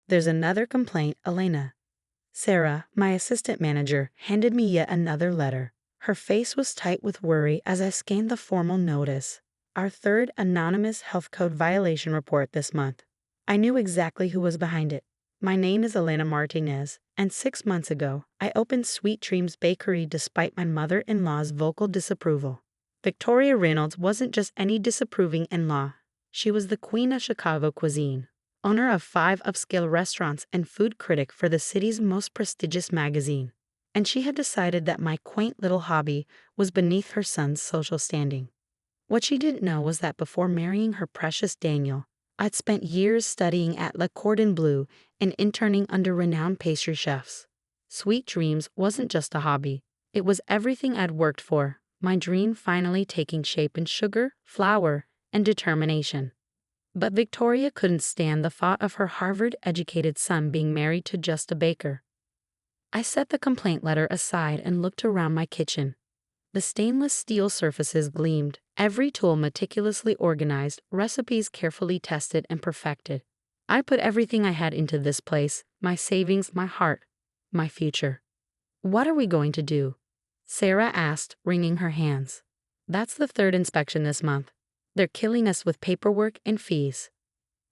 There's another complaint, Elena. Sarah, my assistant manager, handed me yet another letter. Her face was tight with worry as I scanned the formal notice. Our third anonymous health code violation report this month. I knew exactly who was behind it. My name is Elena Martinez, and 6 months ago, I opened Sweet Dreams Bakery despite my mother-in-law's vocal disapproval. Victoria Reynolds wasn't just any disapproving in-law. She was the queen of Chicago Cuisine, owner of 5 upscale restaurants and food critic for the city's most prestigious magazine. And she had decided that my quaint little hobby was beneath her son's social standing. What she didn't know was that before marrying her precious Daniel, I'd spent years studying at Cordon Bleu and interning under renowned pastry chefs. Sweet Dreams wasn't just a hobby. It was everything I'd worked for, my dream finally taking shape in sugar, flour, and determination. But Victoria couldn't stand the thought of her Harvard-educated son being married to just a baker. I set the complaint letter aside and looked around my kitchen. The stainless steel surfaces gleamed, every tool meticulously organized, recipes carefully tested and perfected. I put everything I had into this place, my savings, my heart, my future. What are we going to do? Sarah asked, wringing her hands. That's the third inspection this month. They're killing us with paperwork and fees.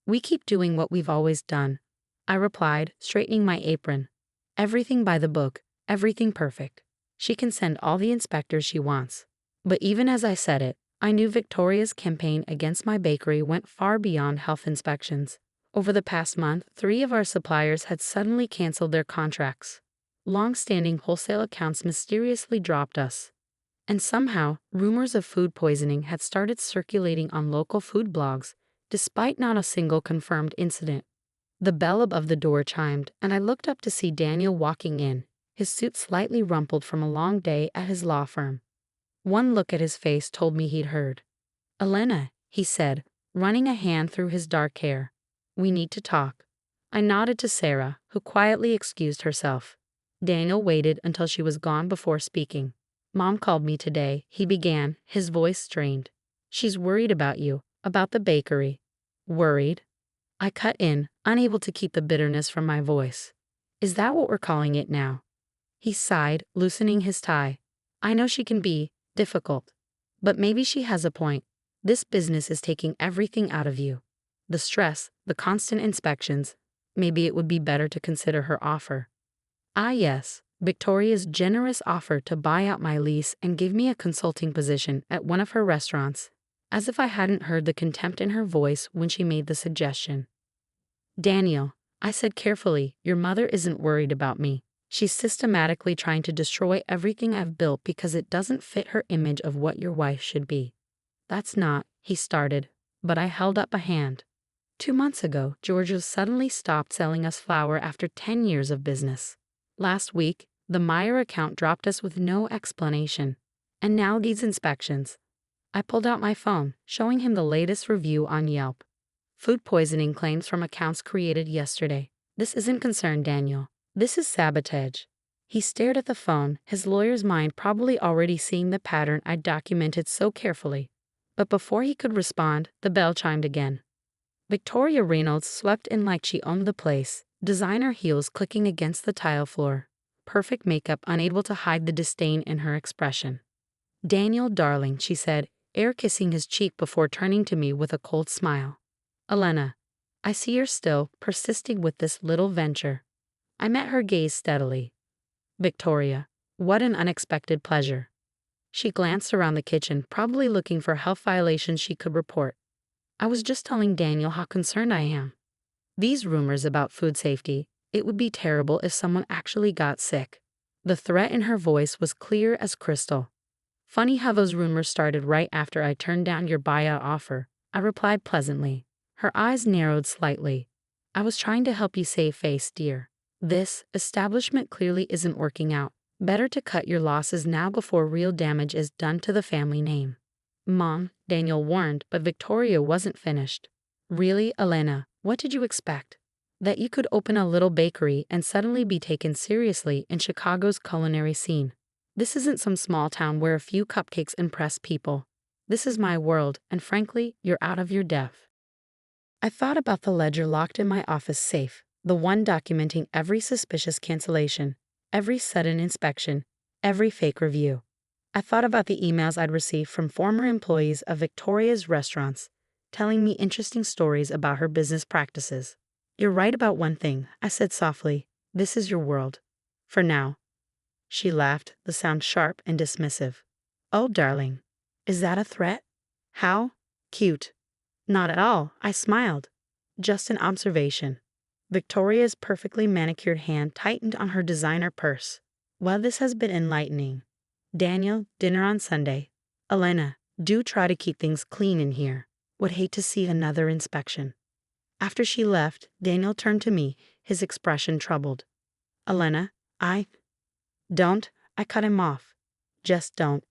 We keep doing what we've always done, I replied, straightening my apron. Everything by the book, everything perfect. She can send all the inspectors she wants. But even as I said it, I knew Victoria's campaign against my bakery went far beyond health inspections. Over the past month, 3 of our suppliers had suddenly canceled their contracts. Long-standing wholesale accounts mysteriously dropped us. And somehow, rumors of food poisoning had started circulating on local food blogs, despite not a single confirmed incident. The bell above the door chimed, and I looked up to see Daniel walking in, his suit slightly rumpled from a long day at his law firm. One look at his face told me he'd heard. "Elena," he said, running a hand through his dark hair. "We need to talk." I nodded to Sarah, who quietly excused herself. Daniel waited until she was gone before speaking. "Mom called me today," he began, his voice strained. "She's worried about you, about the bakery." "Worried?" I cut in, unable to keep the bitterness from my voice. "Is that what we're calling it now?" He sighed, loosening his tie. "I know she can be difficult. But maybe she has a point. This business is taking everything out of you. The stress, the constant inspections. Maybe it would be better to consider her offer." Ah yes, Victoria's generous offer to buy out my lease and give me a consulting position at one of her restaurants. As if I hadn't heard the contempt in her voice when she made the suggestion. "Daniel," I said carefully, "your mother isn't worried about me. She's systematically trying to destroy everything I've built because it doesn't fit her image of what your wife should be." "That's not," he started, but I held up a hand. 2 months ago, Georgia suddenly stopped selling us flour after 10 years of business. Last week, the Meyer account dropped us with no explanation. And now these inspections. I pulled out my phone, showing him the latest review on Yelp. Food poisoning claims from accounts created yesterday. "This isn't concern, Daniel. This is sabotage." He stared at the phone, his lawyer's mind probably already seeing the pattern I'd documented so carefully. But before he could respond, the bell chimed again. Victoria Reynolds swept in like she owned the place, designer heels clicking against the tile floor. Perfect makeup unable to hide the disdain in her expression. "Daniel, darling," she said, air kissing his cheek before turning to me with a cold smile. "Elena, I see you're still persisting with this little venture." I met her gaze steadily. "Victoria, what an unexpected pleasure." She glanced around the kitchen, probably looking for health violations she could report. "I was just telling Daniel how concerned I am. These rumors about food safety, it would be terrible if someone actually got sick." The threat in her voice was clear as crystal. "Funny how those rumors started right after I turned down your buyout offer," I replied pleasantly. Her eyes narrowed slightly. "I was trying to help you save face, dear. This establishment clearly isn't working out. Better to cut your losses now before real damage is done to the family name." "Mom," Daniel warned, but Victoria wasn't finished. "Really, Elena, what did you expect? That you could open a little bakery and suddenly be taken seriously in Chicago's culinary scene? This isn't some small town where a few cupcakes impress people. This is my world, and frankly, you're out of your depth." I thought about the ledger locked in my office safe, the one documenting every suspicious cancellation, every sudden inspection, every fake review. I thought about the emails I'd received from former employees of Victoria's restaurants, telling me interesting stories about her business practices. "You're right about one thing," I said softly. "This is your world. For now." She laughed, the sound sharp and dismissive. "Oh, darling. Is that a threat? How cute." "Not at all," I smiled. "Just an observation." Victoria's perfectly manicured hand tightened on her designer purse. "Well, this has been enlightening. Daniel, dinner on Sunday. Elena, do try to keep things clean in here. Would hate to see another inspection." After she left, Daniel turned to me, his expression troubled. "Elena, Don't," I cut him off. "Just don't.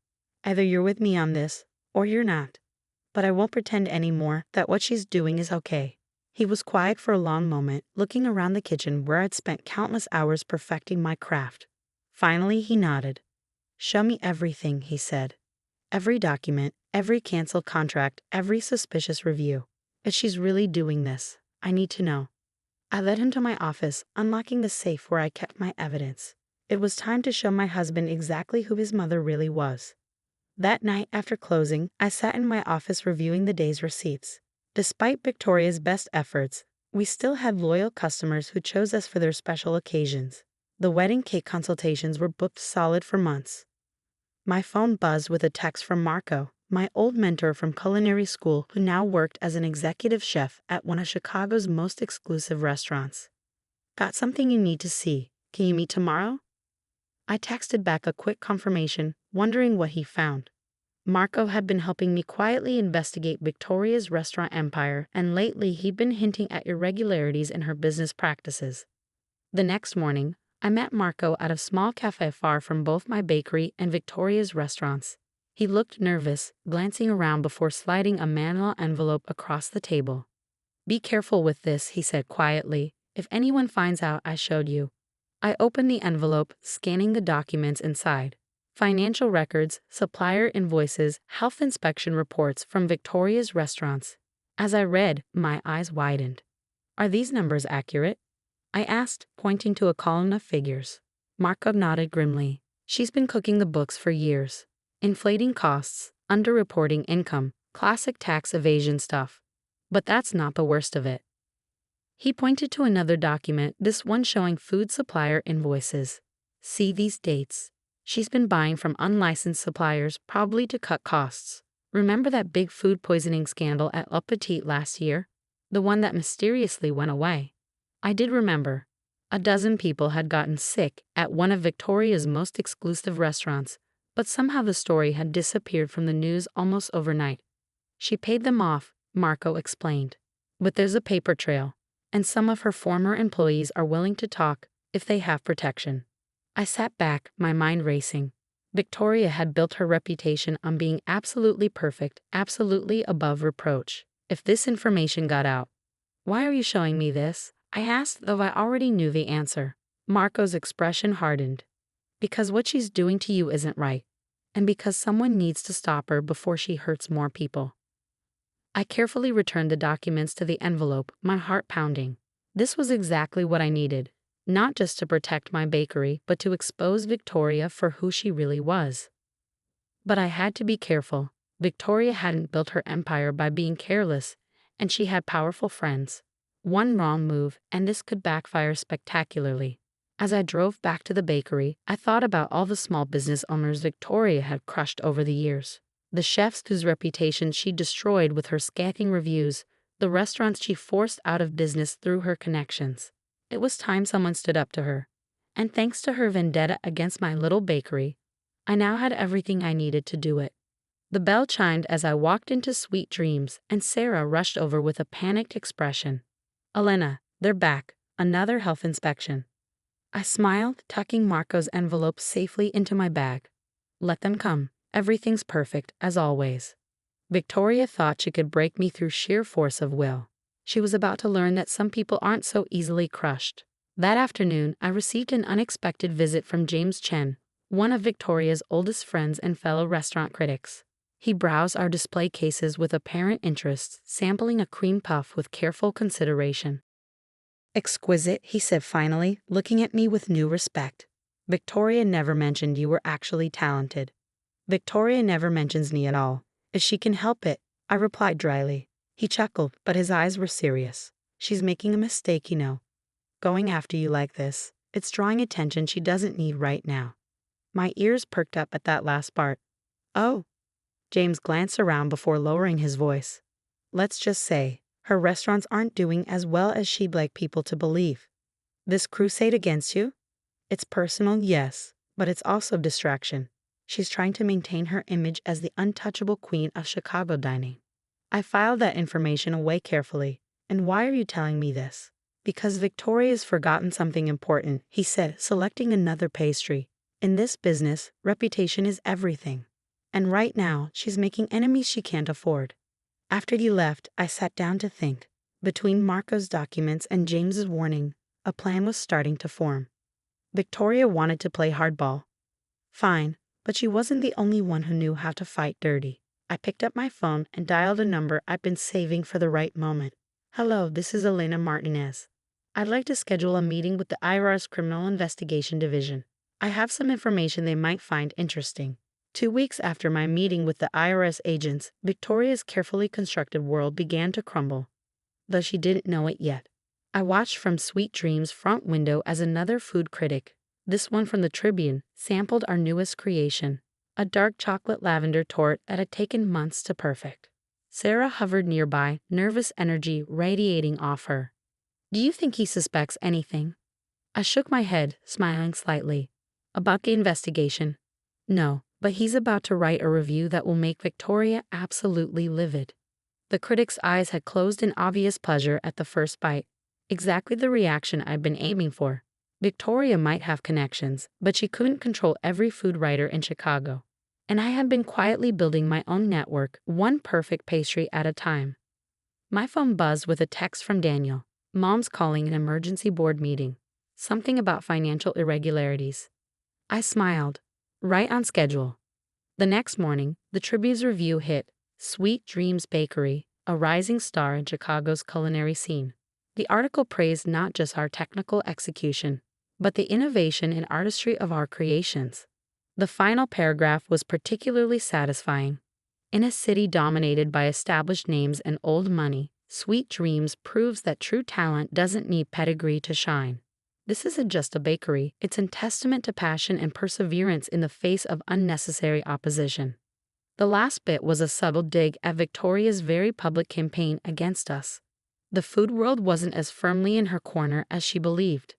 Either you're with me on this, or you're not. But I won't pretend anymore that what she's doing is okay." He was quiet for a long moment, looking around the kitchen where I'd spent countless hours perfecting my craft. Finally, he nodded. "Show me everything," he said. "Every document, every canceled contract, every suspicious review. If she's really doing this, I need to know." I led him to my office, unlocking the safe where I kept my evidence. It was time to show my husband exactly who his mother really was. That night after closing, I sat in my office reviewing the day's receipts. Despite Victoria's best efforts, we still had loyal customers who chose us for their special occasions. The wedding cake consultations were booked solid for months. My phone buzzed with a text from Marco, my old mentor from culinary school who now worked as an executive chef at one of Chicago's most exclusive restaurants. "Got something you need to see. Can you meet tomorrow?" I texted back a quick confirmation, wondering what he found. Marco had been helping me quietly investigate Victoria's restaurant empire, and lately he'd been hinting at irregularities in her business practices. The next morning, I met Marco at a small cafe far from both my bakery and Victoria's restaurants. He looked nervous, glancing around before sliding a manila envelope across the table. "Be careful with this," he said quietly. "If anyone finds out I showed you." I opened the envelope, scanning the documents inside. Financial records, supplier invoices, health inspection reports from Victoria's restaurants. As I read, my eyes widened. "Are these numbers accurate?" I asked, pointing to a column of figures. Marco nodded grimly. "She's been cooking the books for years. Inflating costs, underreporting income, classic tax evasion stuff. But that's not the worst of it." He pointed to another document, this one showing food supplier invoices. "See these dates. She's been buying from unlicensed suppliers, probably to cut costs. Remember that big food poisoning scandal at Le Petit last year? The one that mysteriously went away." I did remember. A dozen people had gotten sick at one of Victoria's most exclusive restaurants, but somehow the story had disappeared from the news almost overnight. "She paid them off," Marco explained. "But there's a paper trail, and some of her former employees are willing to talk if they have protection." I sat back, my mind racing. Victoria had built her reputation on being absolutely perfect, absolutely above reproach. If this information got out— "Why are you showing me this?" I asked, though I already knew the answer. Marco's expression hardened. "Because what she's doing to you isn't right, and because someone needs to stop her before she hurts more people." I carefully returned the documents to the envelope, my heart pounding. This was exactly what I needed, not just to protect my bakery, but to expose Victoria for who she really was. But I had to be careful. Victoria hadn't built her empire by being careless, and she had powerful friends. One wrong move, and this could backfire spectacularly. As I drove back to the bakery, I thought about all the small business owners Victoria had crushed over the years. The chefs whose reputations she destroyed with her scathing reviews, the restaurants she forced out of business through her connections. It was time someone stood up to her. And thanks to her vendetta against my little bakery, I now had everything I needed to do it. The bell chimed as I walked into Sweet Dreams, and Sarah rushed over with a panicked expression. "Elena, they're back. Another health inspection." I smiled, tucking Marco's envelope safely into my bag. "Let them come. Everything's perfect, as always." Victoria thought she could break me through sheer force of will. She was about to learn that some people aren't so easily crushed. That afternoon, I received an unexpected visit from James Chen, one of Victoria's oldest friends and fellow restaurant critics. He browsed our display cases with apparent interest, sampling a cream puff with careful consideration. Exquisite, he said finally, looking at me with new respect. Victoria never mentioned you were actually talented. Victoria never mentions me at all. If she can help it, I replied dryly. He chuckled, but his eyes were serious. She's making a mistake, you know. Going after you like this. It's drawing attention she doesn't need right now. My ears perked up at that last part. Oh. James glanced around before lowering his voice. Let's just say, her restaurants aren't doing as well as she'd like people to believe. This crusade against you? It's personal, yes, but it's also distraction. She's trying to maintain her image as the untouchable queen of Chicago dining. I filed that information away carefully. And why are you telling me this? Because Victoria's forgotten something important, he said, selecting another pastry. In this business, reputation is everything. And right now, she's making enemies she can't afford. After you left, I sat down to think. Between Marco's documents and James's warning, a plan was starting to form. Victoria wanted to play hardball. Fine, but she wasn't the only one who knew how to fight dirty. I picked up my phone and dialed a number I'd been saving for the right moment. Hello, this is Elena Martinez. I'd like to schedule a meeting with the IRS Criminal Investigation Division. I have some information they might find interesting. 2 weeks after my meeting with the IRS agents, Victoria's carefully constructed world began to crumble, though she didn't know it yet. I watched from Sweet Dreams' front window as another food critic, this one from the Tribune, sampled our newest creation, a dark chocolate lavender tort that had taken months to perfect. Sarah hovered nearby, nervous energy radiating off her. Do you think he suspects anything? I shook my head, smiling slightly. About the investigation? No, but he's about to write a review that will make Victoria absolutely livid. The critic's eyes had closed in obvious pleasure at the first bite. Exactly the reaction I'd been aiming for. Victoria might have connections, but she couldn't control every food writer in Chicago. And I had been quietly building my own network, one perfect pastry at a time. My phone buzzed with a text from Daniel. Mom's calling an emergency board meeting. Something about financial irregularities. I smiled. Right on schedule. The next morning, the Tribune's review hit. Sweet Dreams Bakery, a rising star in Chicago's culinary scene. The article praised not just our technical execution, but the innovation and artistry of our creations. The final paragraph was particularly satisfying. In a city dominated by established names and old money, Sweet Dreams proves that true talent doesn't need pedigree to shine. This isn't just a bakery, it's a testament to passion and perseverance in the face of unnecessary opposition. The last bit was a subtle dig at Victoria's very public campaign against us. The food world wasn't as firmly in her corner as she believed.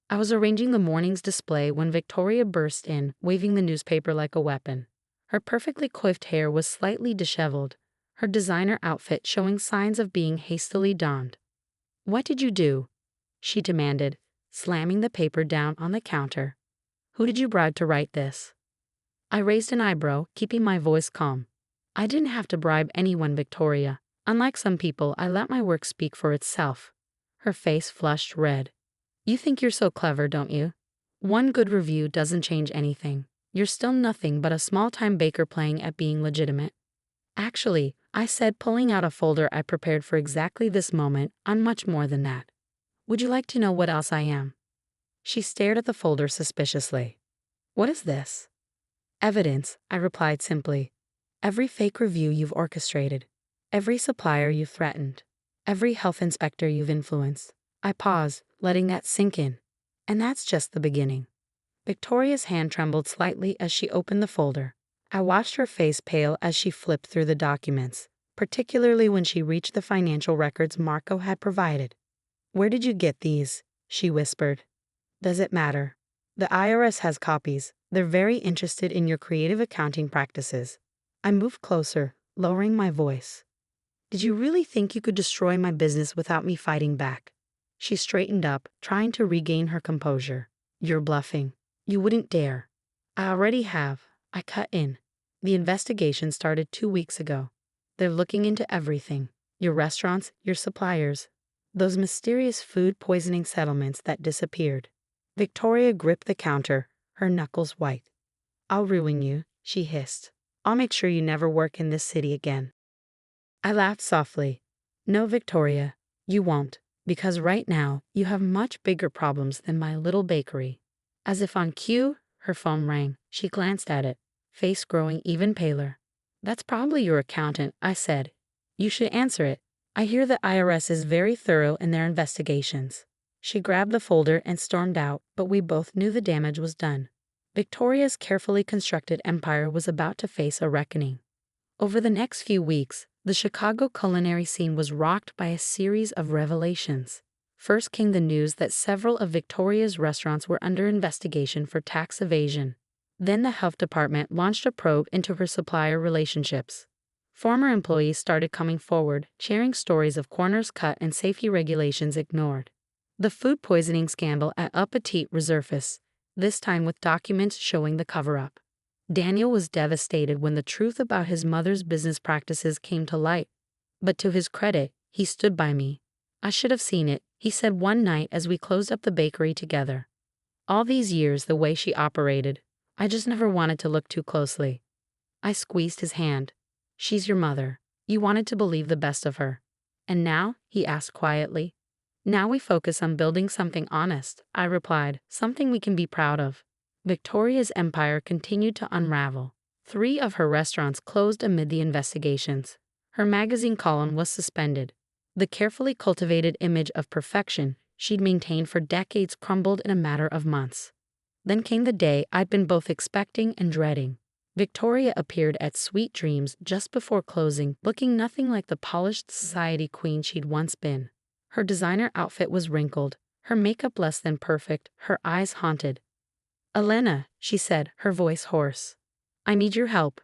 I was arranging the morning's display when Victoria burst in, waving the newspaper like a weapon. Her perfectly coiffed hair was slightly disheveled, her designer outfit showing signs of being hastily donned. "What did you do?" she demanded, slamming the paper down on the counter. "Who did you bribe to write this?" I raised an eyebrow, keeping my voice calm. "I didn't have to bribe anyone, Victoria. Unlike some people, I let my work speak for itself." Her face flushed red. "You think you're so clever, don't you? One good review doesn't change anything. You're still nothing but a small-time baker playing at being legitimate." "Actually," I said, pulling out a folder I prepared for exactly this moment, "I'm much more than that. Would you like to know what else I am?" She stared at the folder suspiciously. "What is this?" "Evidence," I replied simply. "Every fake review you've orchestrated. Every supplier you've threatened. Every health inspector you've influenced." I paused, letting that sink in. And that's just the beginning. Victoria's hand trembled slightly as she opened the folder. I watched her face pale as she flipped through the documents, particularly when she reached the financial records Marco had provided. "Where did you get these?" she whispered. "Does it matter? The IRS has copies. They're very interested in your creative accounting practices." I moved closer, lowering my voice. "Did you really think you could destroy my business without me fighting back?" She straightened up, trying to regain her composure. "You're bluffing. You wouldn't dare." "I already have." I cut in. "The investigation started 2 weeks ago. They're looking into everything. Your restaurants, your suppliers. Those mysterious food poisoning settlements that disappeared." Victoria gripped the counter, her knuckles white. "I'll ruin you," she hissed. "I'll make sure you never work in this city again." I laughed softly. "No, Victoria, you won't. Because right now, you have much bigger problems than my little bakery. As if on cue, her phone rang. She glanced at it, face growing even paler. That's probably your accountant, I said. You should answer it. I hear the IRS is very thorough in their investigations. She grabbed the folder and stormed out, but we both knew the damage was done. Victoria's carefully constructed empire was about to face a reckoning. Over the next few weeks, the Chicago culinary scene was rocked by a series of revelations. First came the news that several of Victoria's restaurants were under investigation for tax evasion. Then the health department launched a probe into her supplier relationships. Former employees started coming forward, sharing stories of corners cut and safety regulations ignored. The food poisoning scandal at Un Petit resurfaced, this time with documents showing the cover-up. Daniel was devastated when the truth about his mother's business practices came to light. But to his credit, he stood by me. I should have seen it, he said one night as we closed up the bakery together. All these years, the way she operated, I just never wanted to look too closely. I squeezed his hand. She's your mother. You wanted to believe the best of her. And now, he asked quietly. Now we focus on building something honest, I replied, something we can be proud of. Victoria's empire continued to unravel. 3 of her restaurants closed amid the investigations. Her magazine column was suspended. The carefully cultivated image of perfection she'd maintained for decades crumbled in a matter of months. Then came the day I'd been both expecting and dreading. Victoria appeared at Sweet Dreams just before closing, looking nothing like the polished society queen she'd once been. Her designer outfit was wrinkled, her makeup less than perfect, her eyes haunted. Elena, she said, her voice hoarse. I need your help.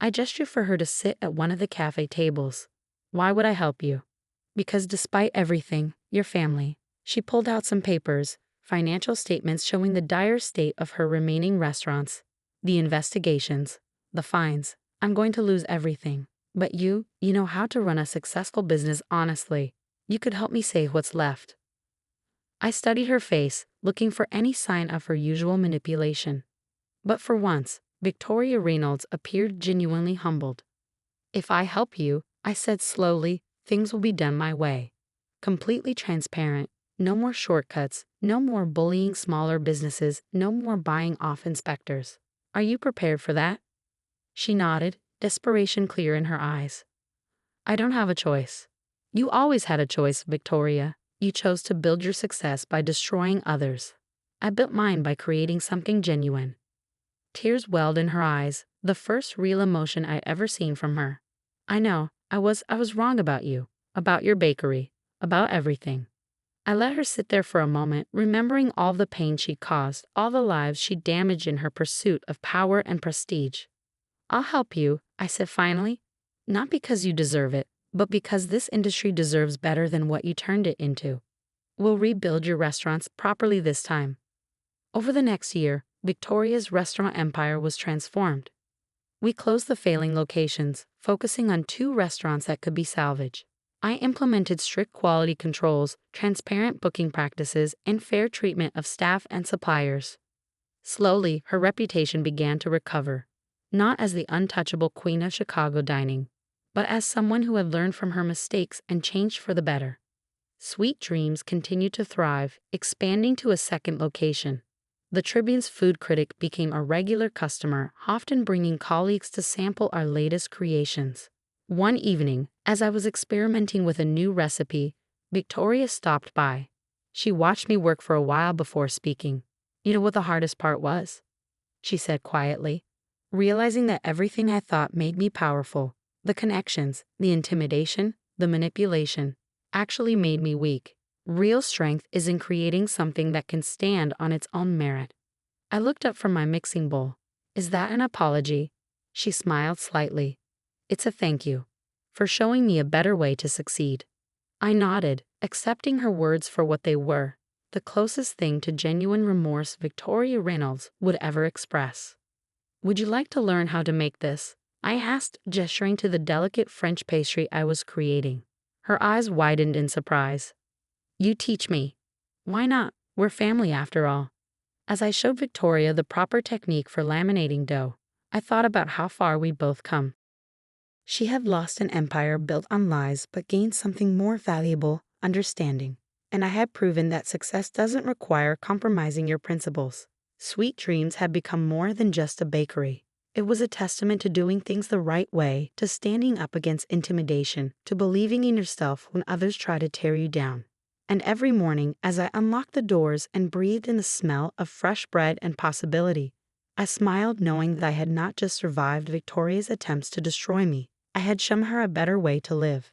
I gestured for her to sit at one of the cafe tables. Why would I help you? Because despite everything, your family. She pulled out some papers, financial statements showing the dire state of her remaining restaurants, the investigations, the fines. I'm going to lose everything. But you know how to run a successful business honestly. You could help me save what's left. I studied her face, looking for any sign of her usual manipulation. But for once, Victoria Reynolds appeared genuinely humbled. If I help you, I said slowly, things will be done my way. Completely transparent, no more shortcuts, no more bullying smaller businesses, no more buying off inspectors. Are you prepared for that? She nodded, desperation clear in her eyes. I don't have a choice. You always had a choice, Victoria. You chose to build your success by destroying others. I built mine by creating something genuine. Tears welled in her eyes, the first real emotion I'd ever seen from her. I know, I was wrong about you, about your bakery, about everything. I let her sit there for a moment, remembering all the pain she caused, all the lives she damaged in her pursuit of power and prestige. I'll help you, I said finally, not because you deserve it, but because this industry deserves better than what you turned it into. We'll rebuild your restaurants properly this time. Over the next year, Victoria's restaurant empire was transformed. We closed the failing locations, focusing on 2 restaurants that could be salvaged. I implemented strict quality controls, transparent booking practices, and fair treatment of staff and suppliers. Slowly, her reputation began to recover, not as the untouchable queen of Chicago dining, but as someone who had learned from her mistakes and changed for the better. Sweet Dreams continued to thrive, expanding to a second location. The Tribune's food critic became a regular customer, often bringing colleagues to sample our latest creations. One evening, as I was experimenting with a new recipe, Victoria stopped by. She watched me work for a while before speaking. You know what the hardest part was? She said quietly. Realizing that everything I thought made me powerful, the connections, the intimidation, the manipulation, actually made me weak. Real strength is in creating something that can stand on its own merit. I looked up from my mixing bowl. Is that an apology? She smiled slightly. It's a thank you for showing me a better way to succeed. I nodded, accepting her words for what they were, the closest thing to genuine remorse Victoria Reynolds would ever express. Would you like to learn how to make this? I asked, gesturing to the delicate French pastry I was creating. Her eyes widened in surprise. You teach me. Why not? We're family after all. As I showed Victoria the proper technique for laminating dough, I thought about how far we'd both come. She had lost an empire built on lies but gained something more valuable, understanding. and I had proven that success doesn't require compromising your principles. Sweet Dreams had become more than just a bakery. It was a testament to doing things the right way, to standing up against intimidation, to believing in yourself when others try to tear you down. And every morning, as I unlocked the doors and breathed in the smell of fresh bread and possibility, I smiled knowing that I had not just survived Victoria's attempts to destroy me, I had shown her a better way to live.